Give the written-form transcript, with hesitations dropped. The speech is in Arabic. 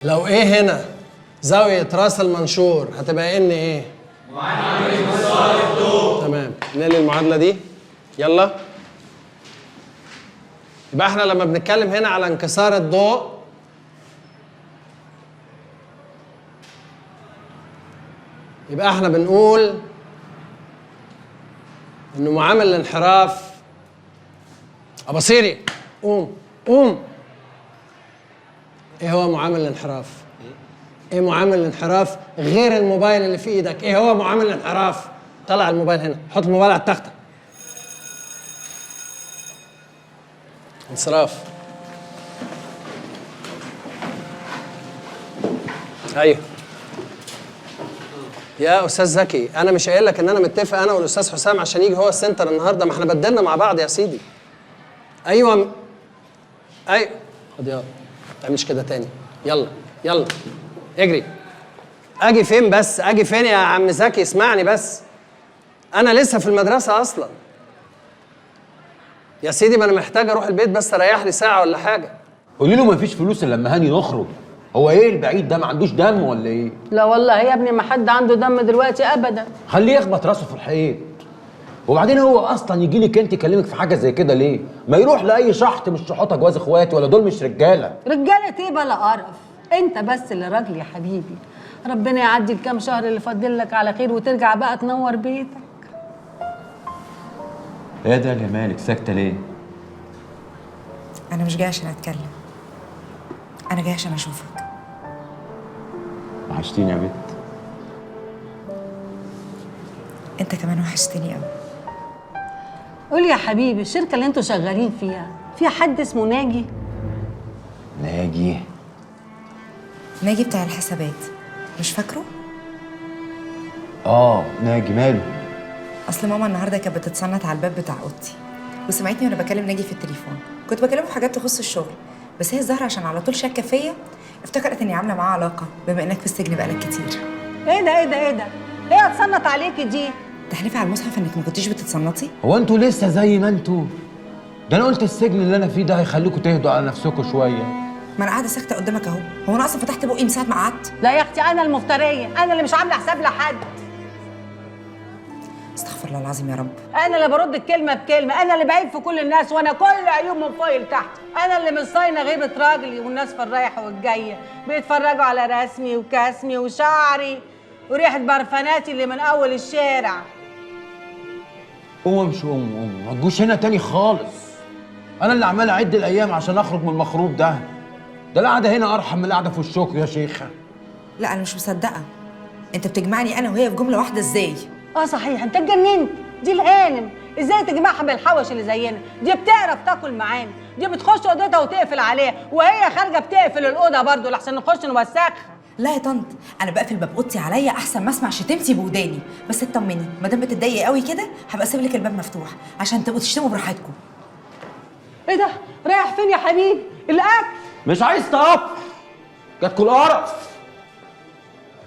لو ايه هنا زاوية راس المنشور هتبقى ان ايه؟ معامل انكسار الضوء. تمام، نقل المعادلة دي. يلا. يبقى احنا لما بنتكلم هنا على انكسار الضوء يبقى احنا بنقول انه معامل الانحراف. ابصيري قوم قوم. ايه هو معامل الانحراف؟ ايه معامل الانحراف غير الموبايل اللي في ايدك؟ ايه هو معامل الانحراف؟ طلع الموبايل هنا، حط الموبايل على التخته. انصراف. ايوه يا استاذ زكي، انا مش قايل لك ان انا متفق انا والاستاذ حسام عشان يجي هو السنتر النهارده؟ ما احنا بدلنا مع بعض يا سيدي. ايوه ايوه. خد يلا، ما تعملش كده تاني. يلا يلا اجري. اجي فين بس؟ اجي فين يا عم زكي؟ اسمعني بس، انا لسه في المدرسه اصلا يا سيدي. ما انا محتاج اروح البيت بس اريح لي ساعه ولا حاجه. قولي له مفيش فلوس الا لما هاني نخرج. هو ايه البعيد ده؟ ما عندوش دم ولا ايه؟ لا والله يا ابني ما حد عنده دم دلوقتي ابدا. خليه يخبط راسه في الحيط. وبعدين هو اصلا يجي لك انت يكلمك في حاجه زي كده ليه؟ ما يروح لاي شحط مش شحوطه جواز اخواتي، ولا دول مش رجاله؟ رجاله ايه بلا قرف؟ انت بس اللي راجل يا حبيبي. ربنا يعدي الكام شهر اللي فاضل لك على خير وترجع بقى تنور بيتك. ايه ده يا مالك ساكته ليه؟ أنا مش جاية عشان أتكلم، أنا جاية عشان أشوفك. وحشتيني يا بنت. أنت كمان وحشتني أوي. قول يا حبيبي، الشركه اللي انتوا شغالين فيها حد اسمه ناجي؟ ناجي؟ ناجي بتاع الحسابات، مش فاكره؟ ناجي ماله؟ أصل ماما النهاردة كانت بتتصنت على الباب بتاع أوضتي وسمعتني وأنا بكلم ناجي في التليفون. كنت بكلمه في حاجات تخص الشغل، بس هي الظاهرة عشان على طول شاكة فيا افتكرت إني عاملة معاه علاقة بما إنك في السجن بقالك كتير. ايه ده ايه ده ايه ده؟ ايه هتصنت عليكي دي؟ تحلفي على المصحف إنك ما كنتيش بتتصنطي؟ هو انتوا لسه زي ما انتوا؟ ده انا قلت السجن اللي انا فيه ده هيخليكوا تهدوا على نفسكوا شويه. ما أنا قاعدة ساكتة قدامك أهو، هو أنا أصلا فتحت بقي من ساعة ما قعدت؟ لا يا اختي، انا المفتريه، انا اللي مش عامله حساب لحد. استغفر الله العظيم يا رب. انا اللي برد الكلمه بكلمه، انا اللي بعيب في كل الناس، وانا كل عيوب من فوق لتحت. انا اللي مش صاينه غيبه راجلي والناس في الرايحه والجايه بيتفرجوا على رسمي وكاسمي وشعري وريحه برفاناتي اللي من اول الشارع. قوم امشي، قوم ما تجوش هنا تاني خالص. انا اللي عمال اعد الايام عشان اخرج من المخروب ده. ده القعده هنا ارحم من القعده في الشوك يا شيخه. لا أنا مش مصدقة، أنت بتجمعني أنا وهي في جملة واحدة إزاي؟ صحيح، انت اتجننت. دي الهانم، ازاي تجمعها بالحوش اللي زينا؟ دي بتعرف تاكل معانا، دي بتخش اوضتها وتقفل عليها، وهي خارجه بتقفل الاوضه برضه لحسن نخش نوسخها. لا يا طنط، انا بقفل باب اوضتي عليا احسن ما اسمع شتمتي بوداني. بس اطمني، ما دام بتتضايقي قوي كده هبقى اسيب لك الباب مفتوح عشان تبقوا تشتموا براحتكم. ايه ده؟ رايح فين يا حبيبي؟ الاكل مش عايز طرف. جاتكوا القرف.